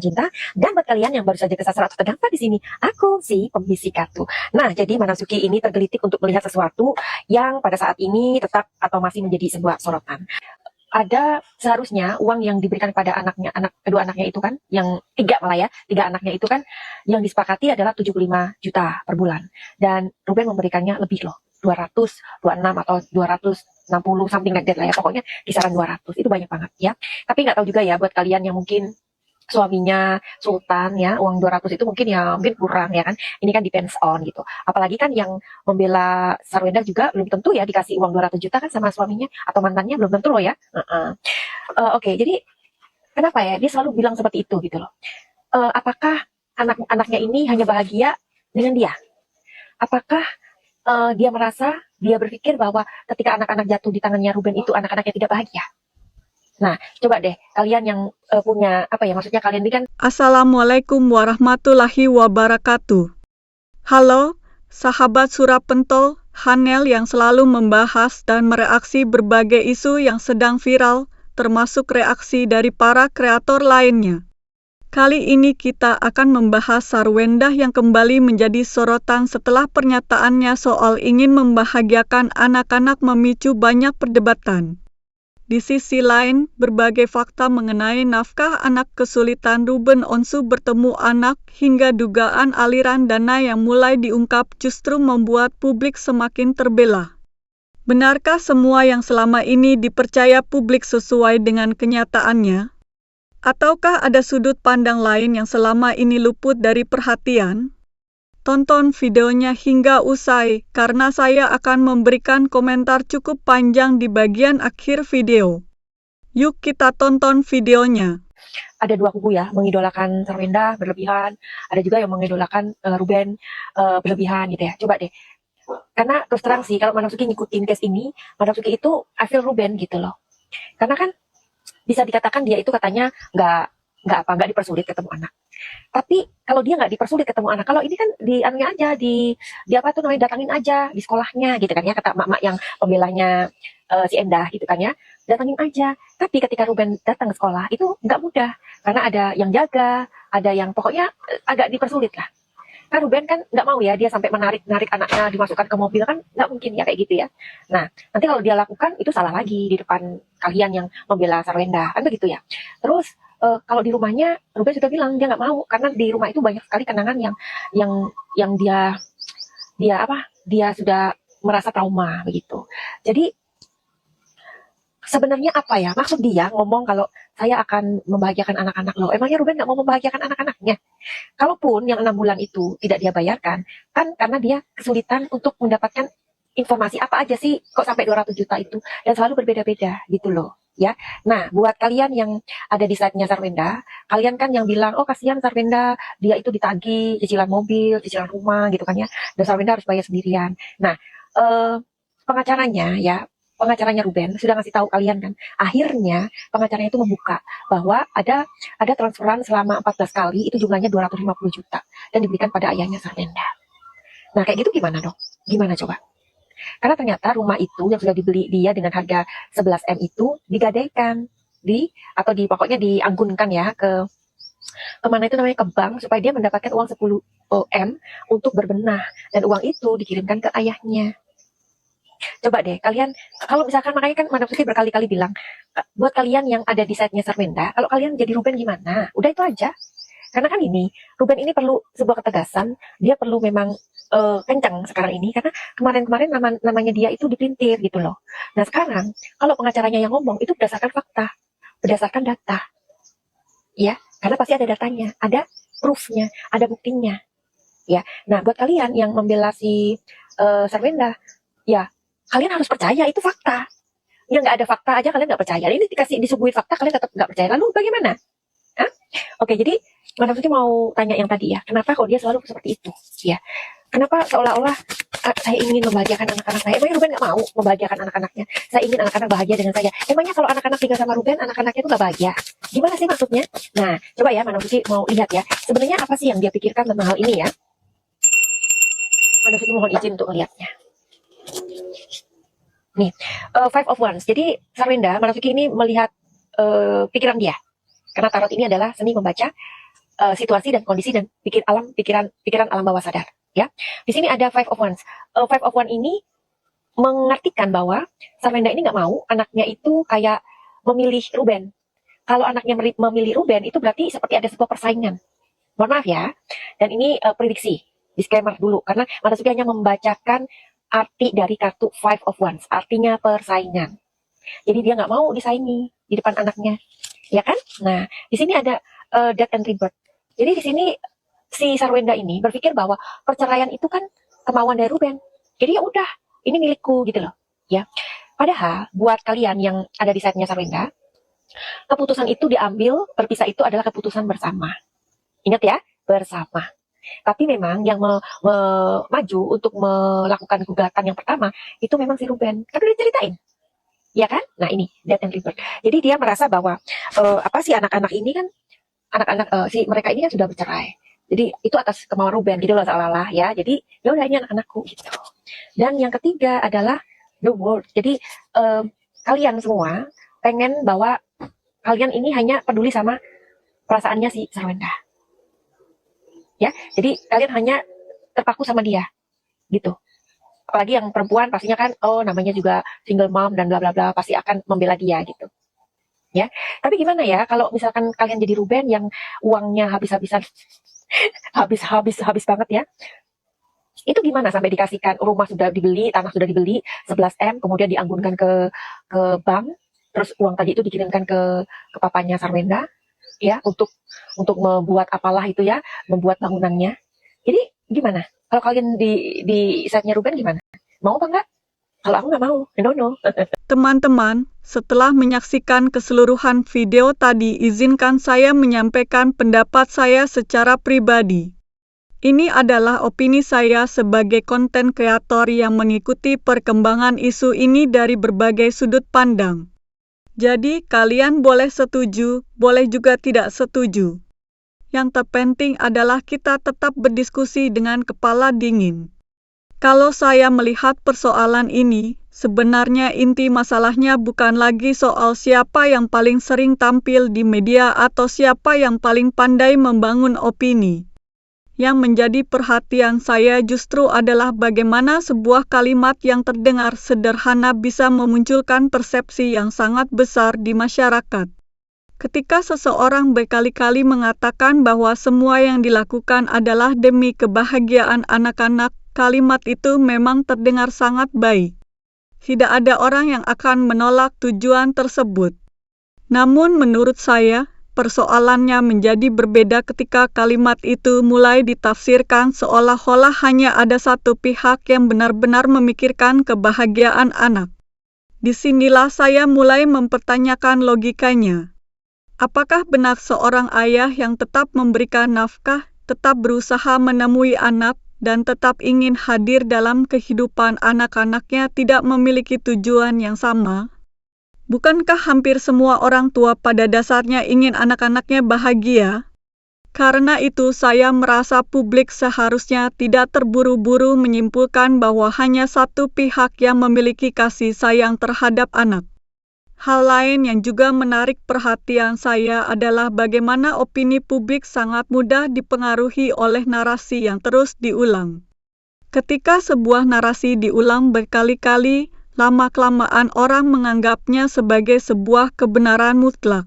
cinta. Dan buat kalian yang baru saja kesasar atau terdampar di sini, aku si pembisikatu. Nah, jadi Manasuki ini tergelitik untuk melihat sesuatu yang pada saat ini tetap atau masih menjadi sebuah sorotan. Ada seharusnya uang yang diberikan kepada kedua anaknya itu kan, yang tiga malah ya, tiga anaknya itu kan, yang disepakati adalah 75 juta per bulan. Dan Ruben memberikannya lebih loh, 200, 26 atau 260 something like that lah ya, pokoknya kisaran 200, itu banyak banget ya. Tapi nggak tahu juga ya buat kalian yang mungkin suaminya sultan ya, uang 200 itu mungkin kurang ya kan, ini kan depends on gitu. Apalagi kan yang membela Sarwenda juga belum tentu ya dikasih uang 200 juta kan sama suaminya atau mantannya, belum tentu loh ya. Oke, jadi kenapa ya dia selalu bilang seperti itu gitu loh. Apakah anak-anaknya ini hanya bahagia dengan dia? Apakah dia berpikir bahwa ketika anak-anak jatuh di tangannya Ruben itu anak-anaknya tidak bahagia? Nah, coba deh kalian yang punya apa ya, maksudnya kalian ini kan. Assalamualaikum warahmatullahi wabarakatuh. Halo, sahabat Surapentol, Hanel yang selalu membahas dan mereaksi berbagai isu yang sedang viral, termasuk reaksi dari para kreator lainnya. Kali ini kita akan membahas Sarwenda yang kembali menjadi sorotan setelah pernyataannya soal ingin membahagiakan anak-anak memicu banyak perdebatan. Di sisi lain, berbagai fakta mengenai nafkah anak, kesulitan Ruben Onsu bertemu anak, hingga dugaan aliran dana yang mulai diungkap justru membuat publik semakin terbelah. Benarkah semua yang selama ini dipercaya publik sesuai dengan kenyataannya? Ataukah ada sudut pandang lain yang selama ini luput dari perhatian? Tonton videonya hingga usai, karena saya akan memberikan komentar cukup panjang di bagian akhir video. Yuk kita tonton videonya. Ada dua kubu ya, mengidolakan Sarwenda berlebihan, ada juga yang mengidolakan Ruben berlebihan gitu ya. Coba deh, karena terus terang sih, kalau Manasuki ngikutin case ini, Manasuki itu I feel Ruben gitu loh. Karena kan bisa dikatakan dia itu katanya nggak dipersulit ketemu anak. Tapi kalau dia nggak dipersulit ketemu anak, kalau ini kan di anunya aja, di apa tuh namanya, datangin aja di sekolahnya gitu kan ya, kata mak-mak yang pembelanya si Endah gitu kan ya, datangin aja. Tapi ketika Ruben datang ke sekolah itu nggak mudah, karena ada yang jaga, ada yang pokoknya agak dipersulit lah. Kan Ruben kan nggak mau ya dia sampai menarik anaknya dimasukkan ke mobil, kan nggak mungkin ya kayak gitu ya. Nah, nanti kalau dia lakukan itu salah lagi di depan kalian yang membela Sarwenda, kan begitu ya. Terus kalau di rumahnya Ruben sudah bilang dia nggak mau, karena di rumah itu banyak sekali kenangan yang dia sudah merasa trauma begitu. Jadi sebenarnya apa ya maksud dia ngomong kalau saya akan membahagiakan anak-anak lo? Emangnya Ruben nggak mau membahagiakan anak-anaknya? Kalaupun yang 6 bulan itu tidak dia bayarkan, kan karena dia kesulitan untuk mendapatkan informasi apa aja sih kok sampai 200 juta itu, dan selalu berbeda-beda gitu loh ya. Nah, buat kalian yang ada di side-nya Sarwenda, kalian kan yang bilang, oh kasihan Sarwenda, dia itu ditagih cicilan mobil, cicilan rumah gitu kan ya, dan Sarwenda harus bayar sendirian. Nah, pengacaranya Ruben sudah ngasih tahu kalian kan, akhirnya pengacaranya itu membuka bahwa ada transferan selama 14 kali, itu jumlahnya 250 juta, dan diberikan pada ayahnya Sarwenda. Nah, kayak gitu gimana dong? Gimana coba? Karena ternyata rumah itu yang sudah dibeli dia dengan harga 11 M itu digadaikan atau pokoknya dianggunkan ya ke mana itu namanya, ke bank, supaya dia mendapatkan uang 10 M untuk berbenah, dan uang itu dikirimkan ke ayahnya. Coba deh kalian, kalau misalkan, makanya kan Manasuki berkali-kali bilang, buat kalian yang ada di side-nya Sarwenda, kalau kalian jadi Ruben gimana? Udah itu aja. Karena kan Ruben ini perlu sebuah ketegasan, dia perlu memang kencang sekarang ini, karena kemarin-kemarin namanya dia itu dipelintir gitu loh. Nah sekarang kalau pengacaranya yang ngomong itu berdasarkan fakta, berdasarkan data, ya, karena pasti ada datanya, ada proofnya, ada buktinya, ya. Nah buat kalian yang membela si Sarwenda, ya kalian harus percaya itu fakta. Yang nggak ada fakta aja kalian nggak percaya. Ini disuguhin fakta kalian tetap nggak percaya. Lalu bagaimana? Hah? Oke, jadi Manasuki mau tanya yang tadi ya, kenapa kok dia selalu seperti itu? Ya, kenapa seolah-olah saya ingin membahagiakan anak-anak saya? Emangnya Ruben nggak mau membahagiakan anak-anaknya? Saya ingin anak-anak bahagia dengan saya. Emangnya kalau anak-anak tinggal sama Ruben, anak-anaknya itu nggak bahagia? Gimana sih maksudnya? Nah, coba ya Manasuki mau lihat ya, sebenarnya apa sih yang dia pikirkan tentang hal ini ya? Manasuki mohon izin untuk melihatnya. Nih, Five of Wands. Jadi Sarwenda, Manasuki ini melihat pikiran dia. Karena tarot ini adalah seni membaca situasi dan kondisi dan pikiran alam bawah sadar. Ya, di sini ada Five of Wands. Five of Wands ini mengartikan bahwa Sarwenda ini nggak mau anaknya itu kayak memilih Ruben. Kalau anaknya memilih Ruben itu berarti seperti ada sebuah persaingan. Mohon maaf ya. Dan ini prediksi, disclaimer dulu karena Mata Suki hanya membacakan arti dari kartu Five of Wands, artinya persaingan. Jadi dia nggak mau disaingi di depan anaknya, ya kan? Nah, di sini ada Death and Rebirth. Jadi di sini si Sarwenda ini berpikir bahwa perceraian itu kan kemauan dari Ruben. Jadi ya udah, ini milikku gitu loh, ya. Padahal buat kalian yang ada di side-nya Sarwenda, keputusan itu diambil, berpisah itu adalah keputusan bersama. Ingat ya, bersama. Tapi memang yang maju untuk melakukan gugatan yang pertama, itu memang si Ruben. Kan udah ceritain. Ya kan? Nah ini, Death and Rebirth. Jadi dia merasa bahwa, si anak-anak ini kan, si mereka ini kan sudah bercerai. Jadi itu atas kemauan Ruben gitu loh seolah-olah ya. Jadi ya udah ini anak-anakku gitu. Dan yang ketiga adalah the world. Jadi kalian semua pengen bahwa kalian ini hanya peduli sama perasaannya si Sarwenda. Ya, jadi kalian hanya terpaku sama dia, gitu. Apalagi yang perempuan pastinya kan, namanya juga single mom dan bla bla bla, pasti akan membela dia gitu. Ya, tapi gimana ya kalau misalkan kalian jadi Ruben yang uangnya habis-habisan, habis banget ya. Itu gimana sampai dikasihkan rumah sudah dibeli, tanah sudah dibeli 11 M, kemudian dianggunkan ke bank, terus uang tadi itu dikirimkan ke papanya Sarwenda. Ya, untuk membuat apalah itu ya, membuat bangunannya. Jadi gimana? Kalau kalian di side-nya Ruben gimana? Mau apa enggak? Kalau aku nggak mau, no. Teman-teman, setelah menyaksikan keseluruhan video tadi, izinkan saya menyampaikan pendapat saya secara pribadi. Ini adalah opini saya sebagai konten kreator yang mengikuti perkembangan isu ini dari berbagai sudut pandang. Jadi, kalian boleh setuju, boleh juga tidak setuju. Yang terpenting adalah kita tetap berdiskusi dengan kepala dingin. Kalau saya melihat persoalan ini, sebenarnya inti masalahnya bukan lagi soal siapa yang paling sering tampil di media atau siapa yang paling pandai membangun opini. Yang menjadi perhatian saya justru adalah bagaimana sebuah kalimat yang terdengar sederhana bisa memunculkan persepsi yang sangat besar di masyarakat. Ketika seseorang berkali-kali mengatakan bahwa semua yang dilakukan adalah demi kebahagiaan anak-anak, kalimat itu memang terdengar sangat baik. Tidak ada orang yang akan menolak tujuan tersebut. Namun menurut saya, persoalannya menjadi berbeda ketika kalimat itu mulai ditafsirkan seolah-olah hanya ada satu pihak yang benar-benar memikirkan kebahagiaan anak. Disinilah saya mulai mempertanyakan logikanya. Apakah benar seorang ayah yang tetap memberikan nafkah, tetap berusaha menemui anak, dan tetap ingin hadir dalam kehidupan anak-anaknya tidak memiliki tujuan yang sama? Bukankah hampir semua orang tua pada dasarnya ingin anak-anaknya bahagia? Karena itu saya merasa publik seharusnya tidak terburu-buru menyimpulkan bahwa hanya satu pihak yang memiliki kasih sayang terhadap anak. Hal lain yang juga menarik perhatian saya adalah bagaimana opini publik sangat mudah dipengaruhi oleh narasi yang terus diulang. Ketika sebuah narasi diulang berkali-kali, lama-kelamaan orang menganggapnya sebagai sebuah kebenaran mutlak.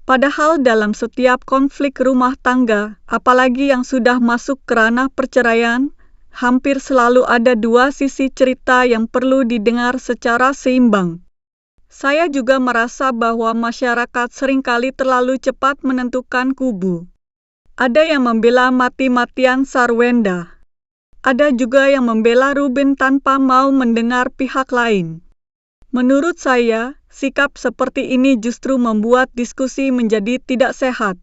Padahal dalam setiap konflik rumah tangga, apalagi yang sudah masuk ke ranah perceraian, hampir selalu ada dua sisi cerita yang perlu didengar secara seimbang. Saya juga merasa bahwa masyarakat seringkali terlalu cepat menentukan kubu. Ada yang membela mati-matian Sarwenda. Ada juga yang membela Ruben tanpa mau mendengar pihak lain. Menurut saya, sikap seperti ini justru membuat diskusi menjadi tidak sehat.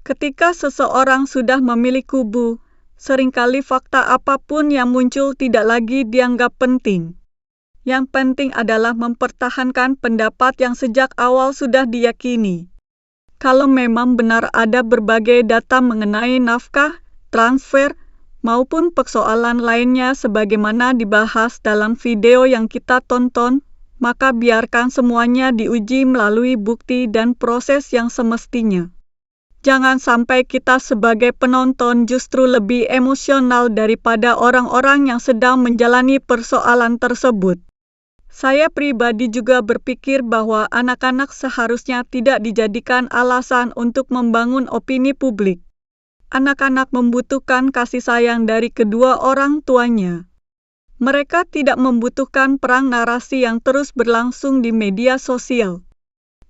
Ketika seseorang sudah memilih kubu, seringkali fakta apapun yang muncul tidak lagi dianggap penting. Yang penting adalah mempertahankan pendapat yang sejak awal sudah diyakini. Kalau memang benar ada berbagai data mengenai nafkah, transfer, maupun persoalan lainnya sebagaimana dibahas dalam video yang kita tonton, maka biarkan semuanya diuji melalui bukti dan proses yang semestinya. Jangan sampai kita sebagai penonton justru lebih emosional daripada orang-orang yang sedang menjalani persoalan tersebut. Saya pribadi juga berpikir bahwa anak-anak seharusnya tidak dijadikan alasan untuk membangun opini publik. Anak-anak membutuhkan kasih sayang dari kedua orang tuanya. Mereka tidak membutuhkan perang narasi yang terus berlangsung di media sosial.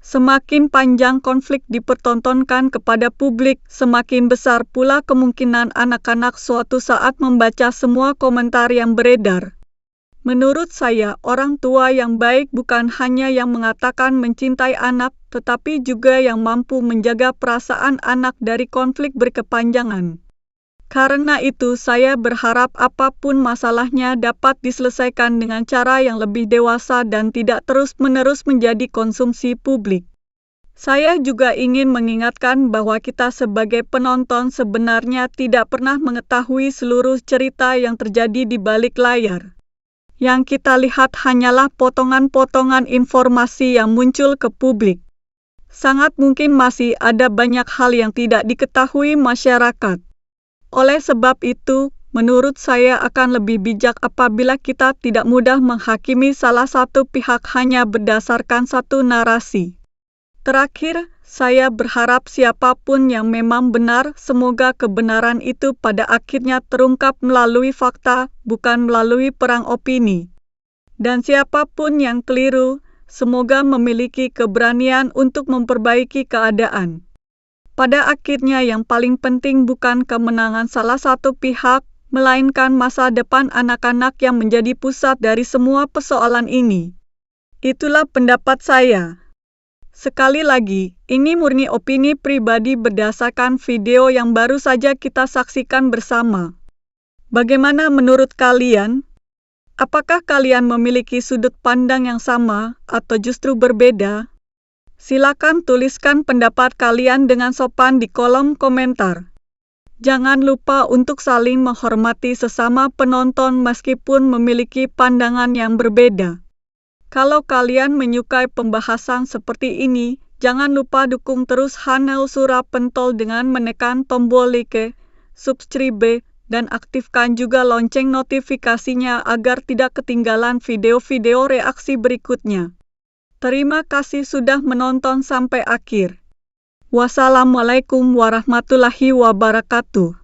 Semakin panjang konflik dipertontonkan kepada publik, semakin besar pula kemungkinan anak-anak suatu saat membaca semua komentar yang beredar. Menurut saya, orang tua yang baik bukan hanya yang mengatakan mencintai anak, tetapi juga yang mampu menjaga perasaan anak dari konflik berkepanjangan. Karena itu, saya berharap apapun masalahnya dapat diselesaikan dengan cara yang lebih dewasa dan tidak terus-menerus menjadi konsumsi publik. Saya juga ingin mengingatkan bahwa kita sebagai penonton sebenarnya tidak pernah mengetahui seluruh cerita yang terjadi di balik layar. Yang kita lihat hanyalah potongan-potongan informasi yang muncul ke publik. Sangat mungkin masih ada banyak hal yang tidak diketahui masyarakat. Oleh sebab itu, menurut saya akan lebih bijak apabila kita tidak mudah menghakimi salah satu pihak hanya berdasarkan satu narasi. Terakhir, saya berharap siapapun yang memang benar, semoga kebenaran itu pada akhirnya terungkap melalui fakta, bukan melalui perang opini. Dan siapapun yang keliru, semoga memiliki keberanian untuk memperbaiki keadaan. Pada akhirnya yang paling penting bukan kemenangan salah satu pihak, melainkan masa depan anak-anak yang menjadi pusat dari semua persoalan ini. Itulah pendapat saya. Sekali lagi, ini murni opini pribadi berdasarkan video yang baru saja kita saksikan bersama. Bagaimana menurut kalian? Apakah kalian memiliki sudut pandang yang sama atau justru berbeda? Silakan tuliskan pendapat kalian dengan sopan di kolom komentar. Jangan lupa untuk saling menghormati sesama penonton meskipun memiliki pandangan yang berbeda. Kalau kalian menyukai pembahasan seperti ini, jangan lupa dukung terus Hanel Surapentol dengan menekan tombol like, subscribe, dan aktifkan juga lonceng notifikasinya agar tidak ketinggalan video-video reaksi berikutnya. Terima kasih sudah menonton sampai akhir. Wassalamualaikum warahmatullahi wabarakatuh.